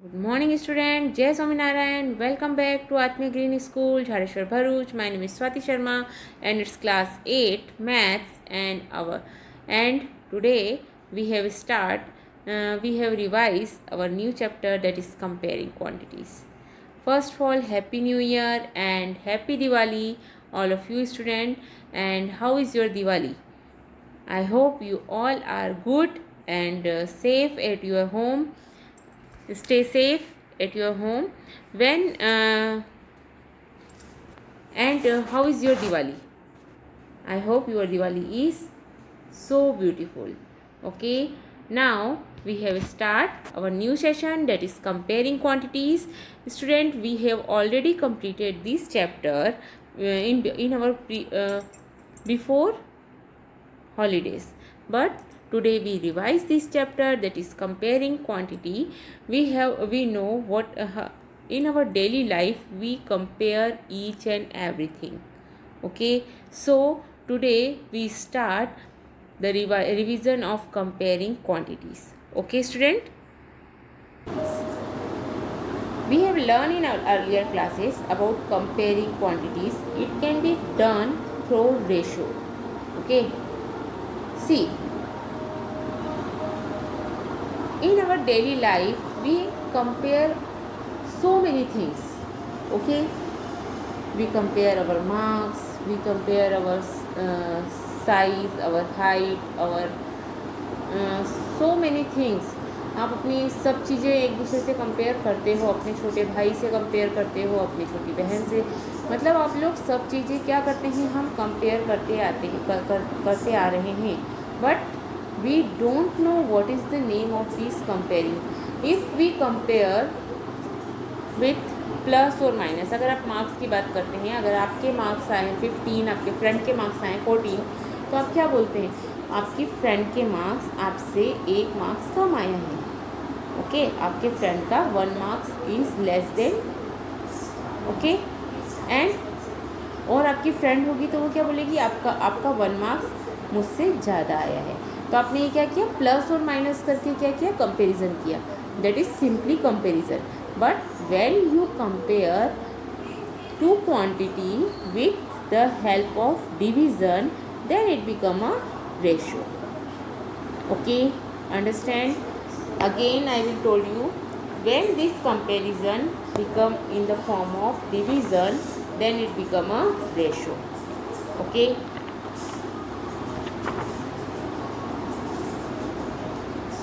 Good morning, student. Jai Swaminarayan. Welcome back to Atmi Green School, Jhareshwar Bharuch. My name is Swati Sharma, and it's class 8 maths. And today we have revised our new chapter, that is comparing quantities. First of all, Happy New Year and Happy Diwali, all of you student. And how is your Diwali? I hope you all are good and safe at your home. Stay safe at your home. When and How is your Diwali? I hope your Diwali is so beautiful. Okay, now we have start our new session, that is comparing quantities. Student, we have already completed this chapter in our before holidays, but today we revise this chapter, that is comparing quantity. We know what in our daily life we compare each and everything. Okay, so today we start the revision of comparing quantities. Okay student, we have learned in our earlier classes about comparing quantities. It can be done through ratio. Okay, see, in our daily life we compare so many things. Okay, we compare our marks, we compare our size, our height, our so many things. आप अपनी सब चीज़ें एक दूसरे से compare करते हो, अपने छोटे भाई से कंपेयर करते हो, अपनी छोटी बहन से, मतलब आप लोग सब चीज़ें क्या करते हैं, हम कंपेयर करते आते हैं करते आ रहे हैं. But we don't know what is the name of this comparing. If we compare with plus और माइनस, अगर आप मार्क्स की बात करते हैं, अगर आपके मार्क्स आए 15, आपके फ्रेंड के मार्क्स आए 14, तो आप क्या बोलते हैं, आपकी फ्रेंड के मार्क्स आपसे 1 मार्क्स कम आया है. ओके, आपके फ्रेंड का 1 marks is less than. Okay, and और आपकी फ्रेंड होगी तो वो क्या बोलेगी, आपका 1 मार्क्स मुझसे ज़्यादा आया है. तो आपने ये क्या किया, प्लस और माइनस करके क्या किया, कंपेरिजन किया. That is simply comparison. But when you compare two quantity with the help of division, then it become a ratio. Okay, understand? Again I will told you, when this comparison become in the form of division, then it become a ratio. Okay,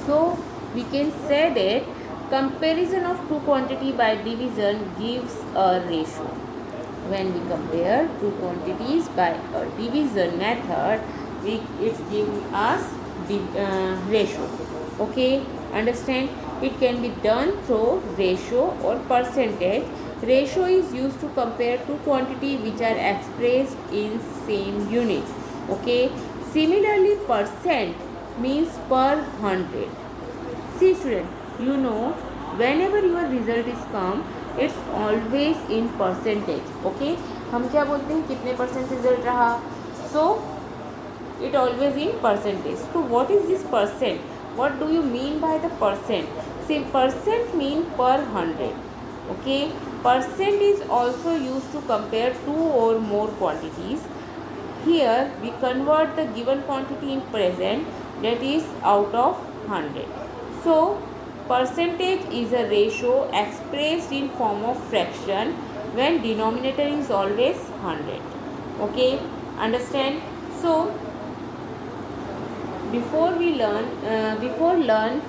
so we can say that comparison of two quantity by division gives a ratio. When we compare two quantities by a division method, it gives us ratio. Okay, understand? It can be done through ratio or percentage. Ratio is used to compare two quantity which are expressed in same unit. Okay, similarly percent means per 100. See student, you know, whenever your result is come, it's always in percentage. Okay, हम क्या बोलते हैं, कितने percent result रहा, so it always in percentage. So what is this percent? What do you mean by the percent? See, percent mean per 100. Okay, percent is also used to compare two or more quantities. Here we convert the given quantity in present, that is out of 100. So percentage is a ratio expressed in form of fraction when denominator is always 100. Okay, understand? So before learn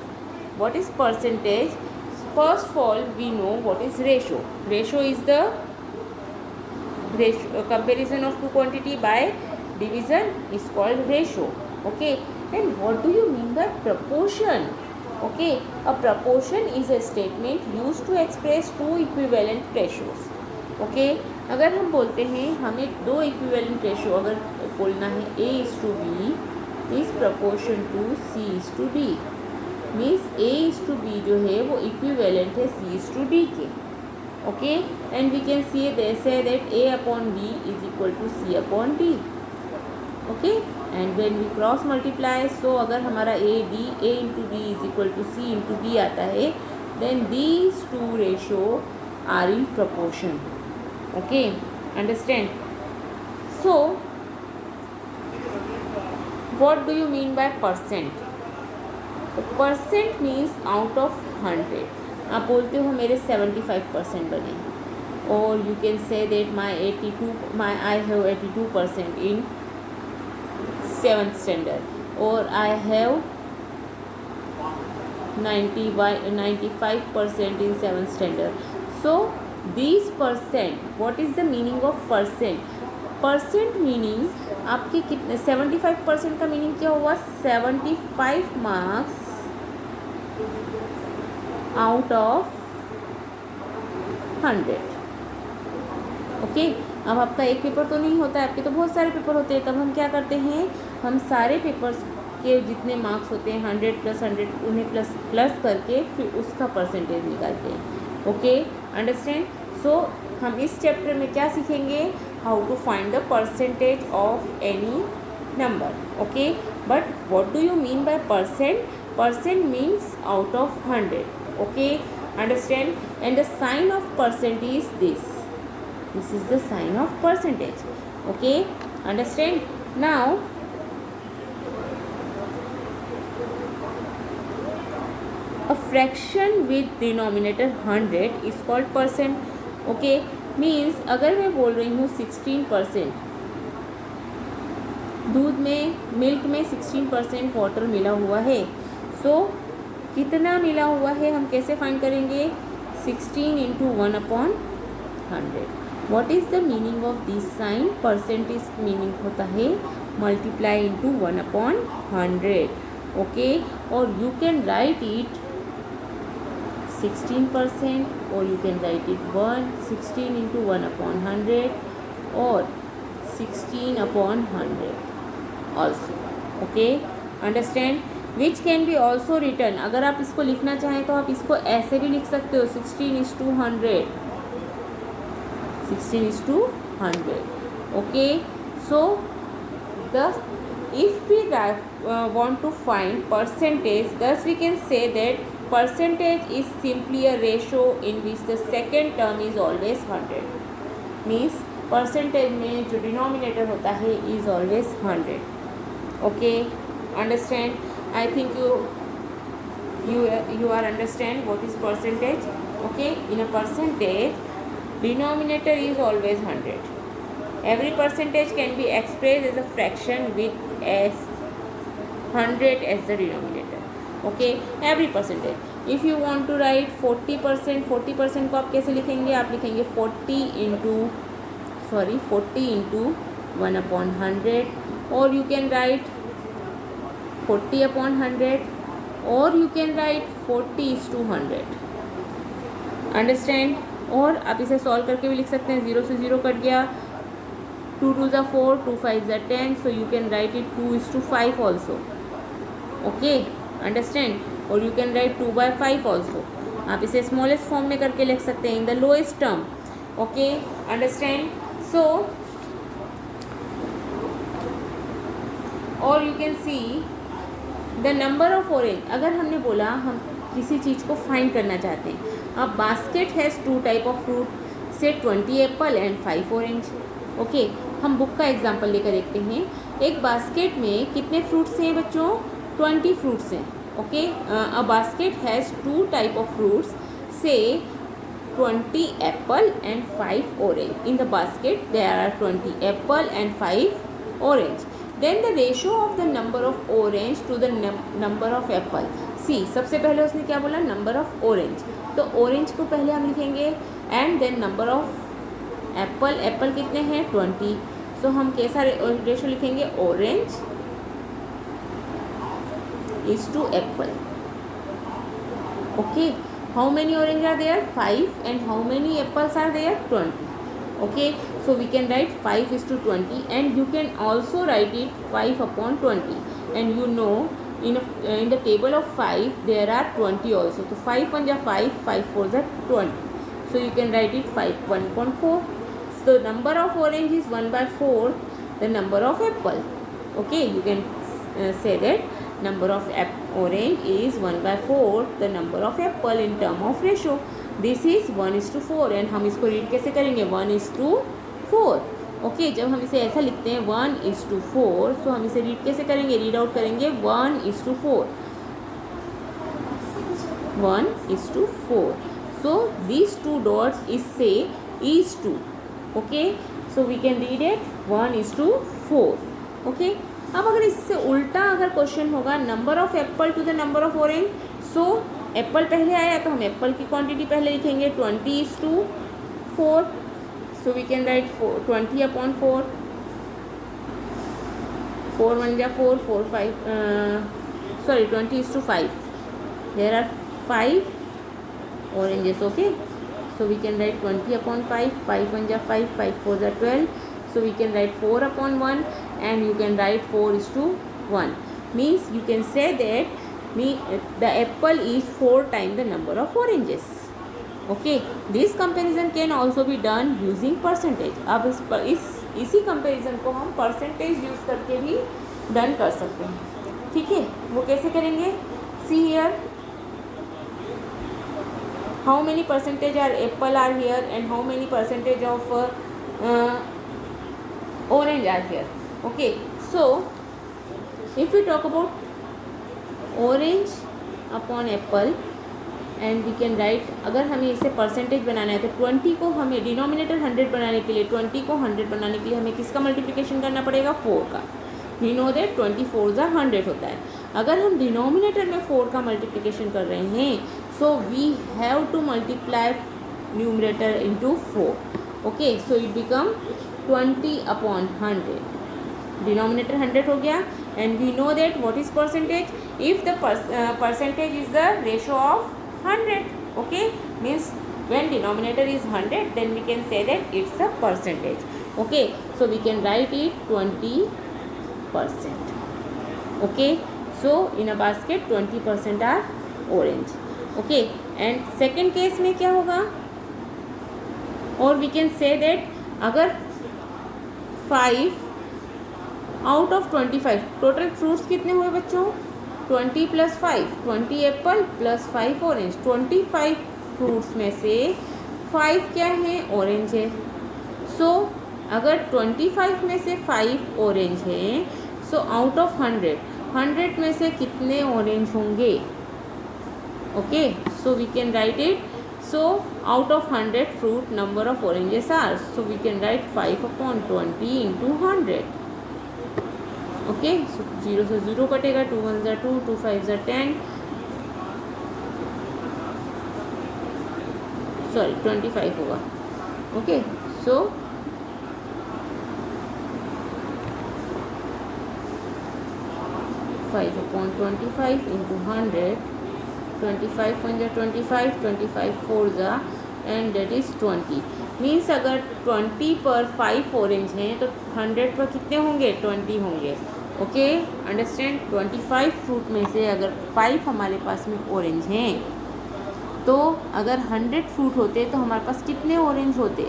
what is percentage, first of all we know what is ratio. Ratio is the ratio, comparison of two quantity by division is called ratio. Okay, and what do you mean by proportion? Okay, a proportion is a statement used to express two equivalent ratios. Okay, अगर हम बोलते हैं हमें दो equivalent ratio अगर बोलना है, A:B is proportion to C:D, means A:B जो है वो इक्विवेलेंट है C:D के. Okay, and we can say that A/B is equal to C/D. Okay, and when we cross multiply, so अगर हमारा A into B is equal to C into B आता है, then these two ratio are in proportion. Okay, understand? So what do you mean by percent? तो percent means out of 100. आप बोलते हो मेरे 75% बने, और you can say that my I have 82% in 7th standard, और I have 95% in 7th standard. So these percent, what is the meaning of percent? Percent meaning आपके कितने 75% का मीनिंग क्या हुआ? 75 मार्क्स आउट ऑफ 100. ओके, अब आपका एक paper तो नहीं होता है, आपके तो बहुत सारे पेपर होते हैं. तब हम क्या करते हैं, हम सारे पेपर्स के जितने मार्क्स होते हैं 100 + 100 उन्हें प्लस करके फिर उसका परसेंटेज निकालते हैं. Okay, understand? सो हम इस चैप्टर में क्या सीखेंगे? How to find the percentage of any number. Okay, but what do you mean by percent? Percent means out of 100. Okay, understand? And the sign of percent is this. This is the sign of percentage. Okay, understand? Now a fraction with denominator 100 is called percent. Okay, means अगर मैं बोल रही हूँ 16%, दूध में, milk में 16% water मिला हुआ है. सो कितना मिला हुआ है हम कैसे फाइंड करेंगे? 16 × 1/100. What is the meaning of this sign? Percentage meaning होता है मल्टीप्लाई इंटू 1/100. ओके, और यू कैन राइट इट 16%, और यू कैन राइट इट 16 × 1/100 और 16/100 also. Okay, understand? Which can be also written. अगर आप इसको लिखना चाहें तो आप इसको ऐसे भी लिख सकते हो, 16:100. 16:100. Okay, so thus if we want to find percentage, thus we can say that percentage is simply a ratio in which the second term is always 100. Means percentage में जो denominator होता है is always 100. Okay, understand? I think you are understand what is percentage. Okay, in a percentage denominator is always 100. Every percentage can be expressed as a fraction with as 100 as the denominator. Okay, every percentage. If you want to write 40%, 40% को आप कैसे लिखेंगे? आप लिखेंगे 40 × 1/100, और you can write 40/100, or you can write 40:100. Understand? और आप इसे सॉल्व करके भी लिख सकते हैं. 0 से 0 कट गया, 2 2s are 4, 2 5s are 10, so you can write it 2:5 also. Okay, understand? और you can write 2/5 also. आप इसे स्मॉलेस्ट फॉर्म में करके लिख सकते हैं, in the lowest term. Okay, understand? So और you can see the number of orange. अगर हमने बोला हम किसी चीज़ को फाइंड करना चाहते हैं, अब basket has 2 type of fruit, से 20 एप्पल एंड 5 ऑरेंज. ओके, हम बुक का एग्जांपल लेकर देखते हैं. एक बास्केट में कितने फ्रूट्स हैं बच्चों? 20 फ्रूट्स हैं. Okay, a basket has 2 type of fruits, say 20 apple and 5 orange. In the basket there are 20 apple and 5 orange. Then the ratio of the number of orange to the number of apple. See, सबसे पहले उसने क्या बोला? Number of orange. तो orange को पहले हम लिखेंगे, and then number of apple. Apple कितने हैं? 20. सो हम कैसा रेशियो लिखेंगे? Orange is to apple. Okay, how many orange are there? 5. And how many apples are there? 20. Okay, so we can write 5:20, and you can also write it 5/20. And you know, in the table of 5 there are 20 also. So 5 1s are 5, 5 4s are 20. So you can write it 1/4. So the number of orange is 1/4 the number of apple. Okay, you can say that number of orange is 1/4 the number of apple in term of ratio. This is 1:4 and हम इसको read कैसे करेंगे 1:4. Okay जब हम इसे ऐसा लिखते हैं 1:4 तो हम इसे रीड कैसे करेंगे रीड आउट करेंगे 1:4 1:4. So these two dots is say is 2. Okay so we can read it 1:4. Okay अब अगर इससे उल्टा अगर क्वेश्चन होगा number of apple to the number of orange. So apple पहले आया तो हम एप्पल की क्वांटिटी पहले लिखेंगे 20:4. So we can right 20/4. 4 1 जा 4 4 5 sorry 20:5. There are 5 oranges. Okay so we can write 20/5. 5 1 ja 5 5 4 ja 12. So we can write 4/1 and you can write 4:1. Means you can say that the apple is 4 times the number of oranges. Okay this comparison can also be done using percentage. अब इसी comparison को हम percentage use करके भी done कर सकते हैं. ठीक है वो कैसे करेंगे see here how many percentage are apple are here and how many percentage of orange are here. Okay so if we talk about orange upon apple and we can write अगर हमें इसे परसेंटेज बनाना है तो 20 को हमें denominator 100 बनाने के लिए 20 को 100 बनाने के लिए हमें किसका मल्टीप्लिकेशन करना पड़ेगा 4 का. वी नो दैट 24 100 होता है. अगर हम डिनोमिनेटर में 4 का मल्टीप्लिकेशन कर रहे हैं so we have to multiply numerator into 4. Okay so it become 20/100. denominator 100 हो गया and we know that what is percentage if the percentage is the ratio of 100. Okay means when denominator is 100 then we can say that it's a percentage. Okay so we can write it 20%. Okay so in a basket 20% are orange. Okay and second case में क्या होगा और we can say that अगर 5 out of 25 total fruits कितने हुए बच्चों 20 + 5 20 Apple + 5 orange 25 fruits में से 5 क्या है ऑरेंज है. सो अगर 25 में से 5 ऑरेंज है सो आउट ऑफ 100 में से कितने ऑरेंज होंगे. Okay so we can write it so out of 100 fruit number of oranges are so we can write 5/20 into 100. Okay so 0 से 0 कटेगा 2 1 जा 2 2 5 जा 10 सॉरी 25 होगा. Okay so 5/25 into 100. 25 1 जा 25 25 4 जा एंड डेट इज़ 20. मीन्स अगर 20 पर 5 ऑरेंज हैं तो 100 पर कितने होंगे 20 होंगे. ओके अंडरस्टैंड 25 फ्रूट में से अगर 5 हमारे पास में ऑरेंज हैं तो अगर 100 फ्रूट होते तो हमारे पास कितने ऑरेंज होते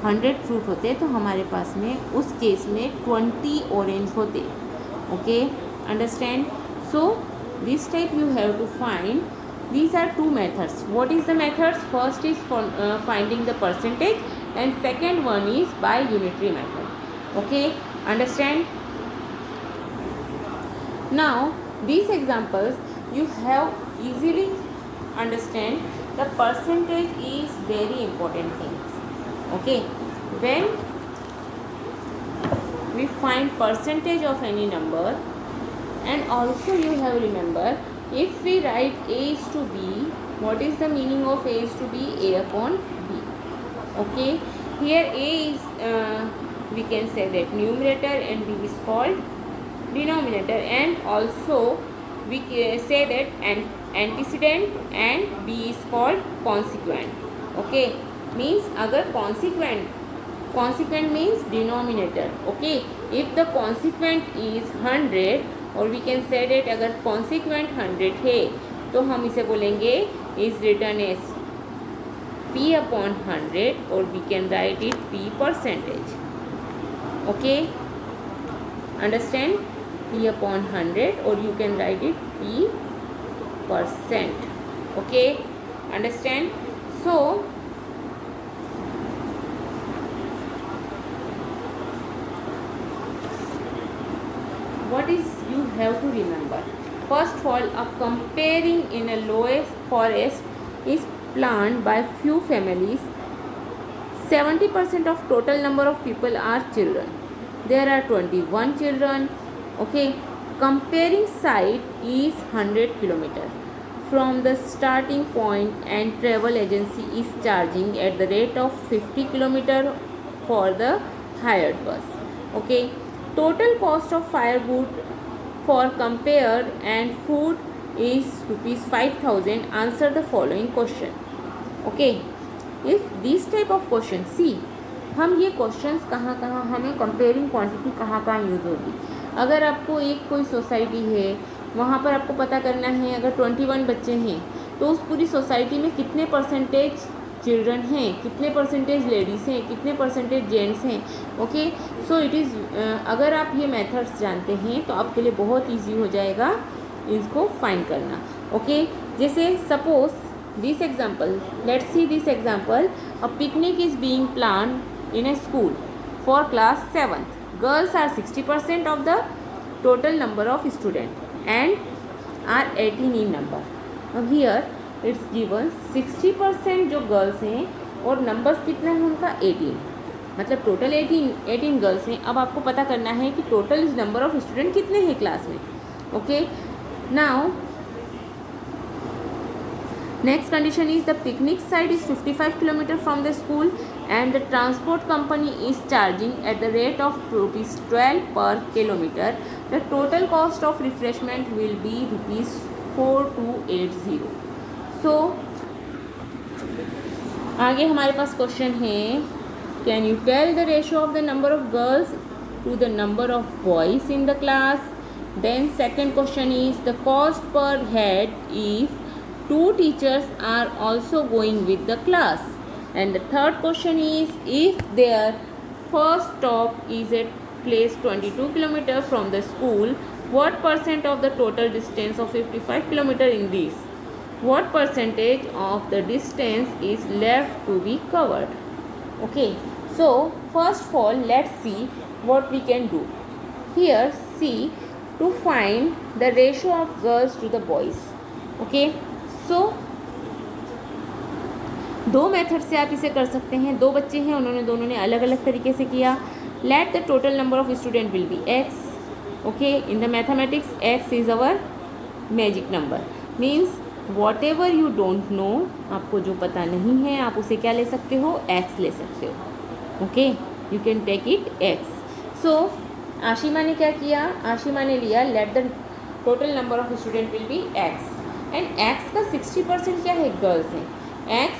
100 फ्रूट होते तो हमारे पास में उस केस में 20 ऑरेंज होते. Okay understand. So this type you have to find. These are two methods. What is the methods? First is for finding the percentage and second one is by unitary method. Okay understand. Now these examples you have easily understand the percentage is very important thing. Okay when we find percentage of any number and also you have remember if we write a is to b what is the meaning of a is to b a/b. Okay here a is we can say that numerator and b is called denominator and also we say that antecedent and b is called consequent. Okay means agar consequent means denominator. Okay if the consequent is 100 और we can से date अगर consequent 100 है तो हम इसे बोलेंगे is return as p/100 और we can write it p%. Okay understand. P upon 100, or you can write it P percent. Okay, understand? So what is you have to remember? First of all, a comparing in a lowest forest is planned by few families. 70% of total number of people are children. There are 21 children. Okay, comparing site is 100 kilometer from the starting point, and travel agency is charging at the rate of 50 kilometer for the hired bus. Okay, total cost of firewood for compare and food is rupees 5000. Answer the following question. Okay, if this type of question, see हम ये questions कहाँ कहाँ हमें comparing quantity कहाँ कहाँ use होगी. अगर आपको एक कोई सोसाइटी है, वहाँ पर आपको पता करना है अगर 21 बच्चे हैं तो उस पूरी सोसाइटी में कितने परसेंटेज चिल्ड्रन हैं, कितने परसेंटेज लेडीज़ हैं, कितने परसेंटेज जेंट्स हैं. ओके, सो इट इज़ अगर आप ये मेथड्स जानते हैं तो आपके लिए बहुत ईजी हो जाएगा इसको फाइंड करना. ओके, जैसे suppose this example, let's see this example. A picnic is being planned in a school for class 7th. Girls are 60% of the total number of students and are 18 in number. Now here it's given 60% जो girls हैं और numbers कितना है उनका 18, मतलब total 18 girls हैं. अब आपको पता करना है कि टोटल नंबर ऑफ स्टूडेंट कितने हैं क्लास में. Okay, now next condition is the picnic site is 55 km from the school and the transport company is charging at the rate of rupees 12 per kilometer. The total cost of refreshment will be rupees 4280. So आगे हमारे पास question है, can you tell the ratio of the number of girls to the number of boys in the class. Then second question is the cost per head if two teachers are also going with the class. And the third question is, if their first stop is at place 22 km from the school, what percent of the total distance of 55 km in this? What percentage of the distance is left to be covered? Okay, so first of all let's see what we can do. Here see, to find the ratio of girls to the boys. Okay, सो दो method से आप इसे कर सकते हैं. दो बच्चे हैं, उन्होंने दोनों ने अलग अलग तरीके से किया. Late the total number of student will be x. Okay, in the mathematics x is our magic number. Means what ever you don't know, आपको जो पता नहीं है आप उसे क्या ले सकते हो, एक्स ले सकते हो. Okay, you can take it x. So Ashima ने क्या किया, आशिमा ने लिया let the total number of student will be x and x का 60% क्या है, गर्ल्स हैं. x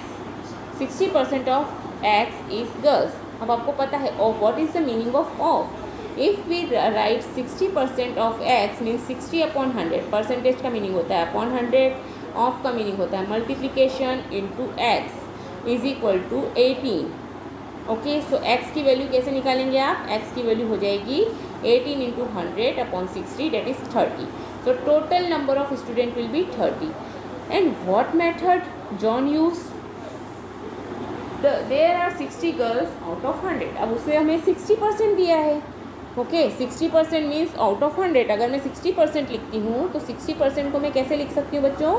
60% of x is girls. अब आपको पता है of, what is the meaning of of. If we write 60% of x means 60 upon 100. Percentage का meaning होता है अपॉन 100, ऑफ का मीनिंग होता है multiplication into x is equal to 18. Okay, so x की वैल्यू कैसे निकालेंगे आप, x की वैल्यू हो जाएगी 18 into 100 upon 60, that is 30. So total number of student will be 30. And what method John used? There are 60 girls out of 100. अब उससे हमें 60% दिया है. Okay, 60% means out of 100. अगर मैं 60% लिखती हूँ तो 60% को मैं कैसे लिख सकती हूँ बच्चों,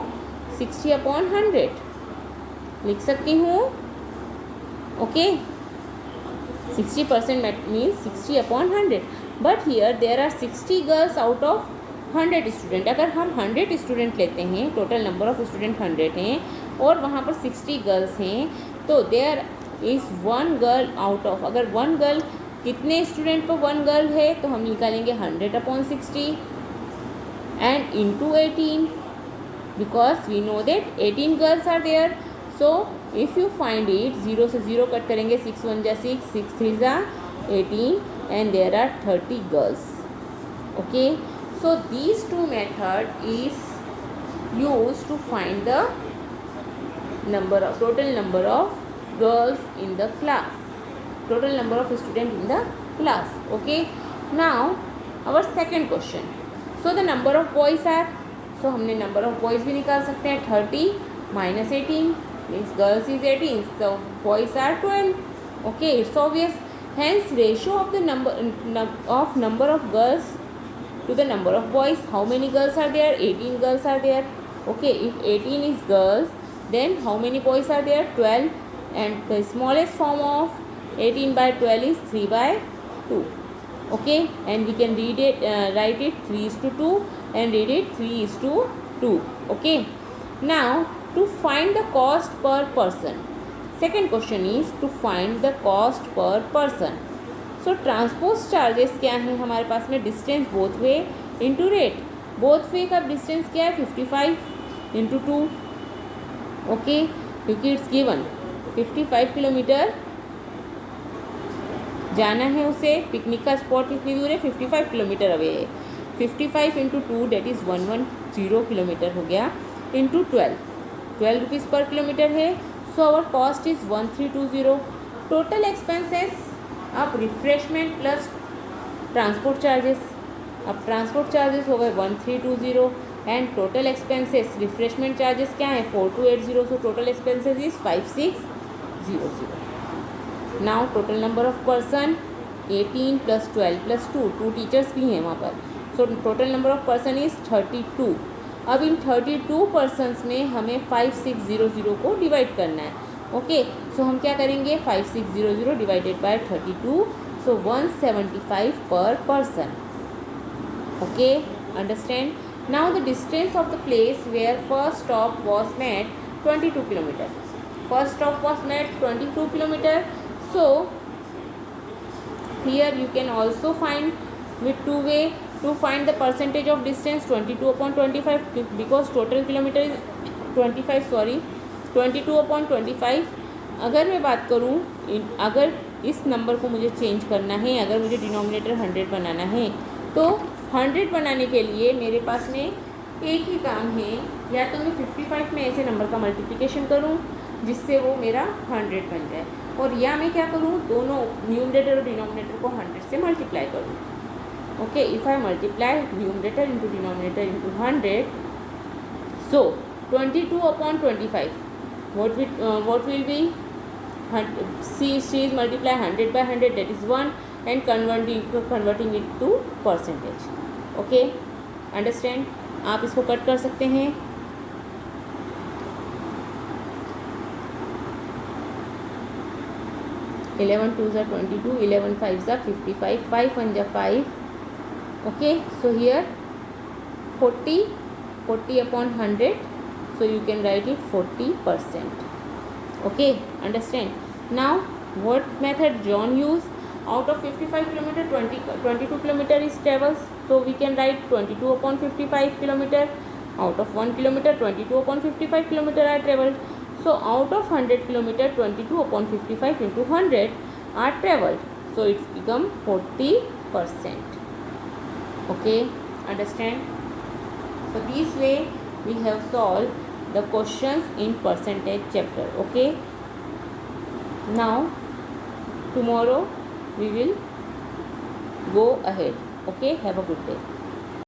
60 अपॉन 100 लिख सकती हूँ. Okay, 60% means 60 upon 100. But here there are 60 girls out of 100 student. अगर हम 100 स्टूडेंट लेते हैं, टोटल नंबर ऑफ स्टूडेंट 100 हैं और वहाँ पर 60 गर्ल्स हैं, तो there is 1 girl out of, अगर 1 गर्ल कितने स्टूडेंट पर 1 गर्ल है तो हम निकालेंगे 100 upon 60 and into 18, because we know that 18 girls are there. So if you find it, 0 से 0 कट करेंगे, 6 1 जा 6, 6 3 जा 18 and there are 30 girls. Okay, so these two method is used to find the total number of girls in the class, total number of students in the class. Okay, now our second question, so the number of boys are, so हमने number of boys भी निकाल सकते हैं. 30 minus 18 means girls is 18, so boys are 12. Okay, it's obvious. Hence ratio of the number of girls to the number of boys. How many girls are there? 18 girls are there. Okay, if 18 is girls, then how many boys are there? 12. And the smallest form of 18 by 12 is 3 by 2. Okay, and we can write it 3 is to 2 and read it 3 is to 2. Okay, now to find the cost per person. Second question is to find the cost per person. So transport charges क्या है हमारे पास में? Distance both way into rate. Both way का distance क्या है? 55 into 2. Okay, क्योंकि it's given 55 kilometre जाना है उसे. पिकनिक का स्पॉट कितनी दूर है? 55 किलोमीटर अवे है. 55 इंटू 2 डेट इज़ 110 किलोमीटर हो गया, इंटू 12 रुपीज़ पर किलोमीटर है. So our cost is 1320. Total expenses, अब रिफ्रेशमेंट प्लस ट्रांसपोर्ट चार्जेस. अब ट्रांसपोर्ट चार्जेस हो गए 1320 and total expenses refreshment charges क्या है? 4280. So total expenses is 5600. Now total number of person 18 plus 12 plus 2 teachers भी हैं वहाँ पर. So total number of person is 32. अब इन 32 पर्सनस में हमें 5600 को डिवाइड करना है. ओके, सो हम क्या करेंगे? 5600 divided by 32, so 175 per person. Okay, understand. Now the distance of the place where first stop was made 22 kilometre. First stop was made 22 kilometre. So here you can also find with two way to find the percentage of distance 22 upon 25 because total kilometer is 25, sorry 22 upon 25. अगर मैं बात करूँ, अगर इस number को मुझे change करना है, अगर मुझे डिनोमिनेटर 100 बनाना है, तो 100 बनाने के लिए मेरे पास में एक ही काम है, या तो मैं 55 में ऐसे नंबर का मल्टीप्लिकेशन करूँ जिससे वो मेरा 100 बन जाए, और या मैं क्या करूँ, दोनों न्यूमरेटर और डिनोमिनेटर को 100 से मल्टीप्लाई करूँ. Okay, if I multiply numerator into denominator into 100, so 22 upon 25 what will be? she is multiply 100 by 100, that is 1, and converting it to percentage. Okay, understand. आप इसको कट कर सकते हैं. इलेवन 2 ज़ा 22, 11 5 ज़ा 55, 5 1 ज़ा 5. Okay, so here 40 upon 100, so you can write it 40%. Okay, understand. Now what method John used? Out of 55 kilometer, 22 kilometer is travels, so we can write 22 upon 55 kilometer. Out of 1 kilometer, 22 upon 55 kilometer are traveled. So out of 100 kilometer, 22 upon 55 into 100 are traveled, so it's become 40%. Okay, understand. So this way we have solved the questions in percentage chapter. Okay, now tomorrow we will go ahead. Okay, have a good day.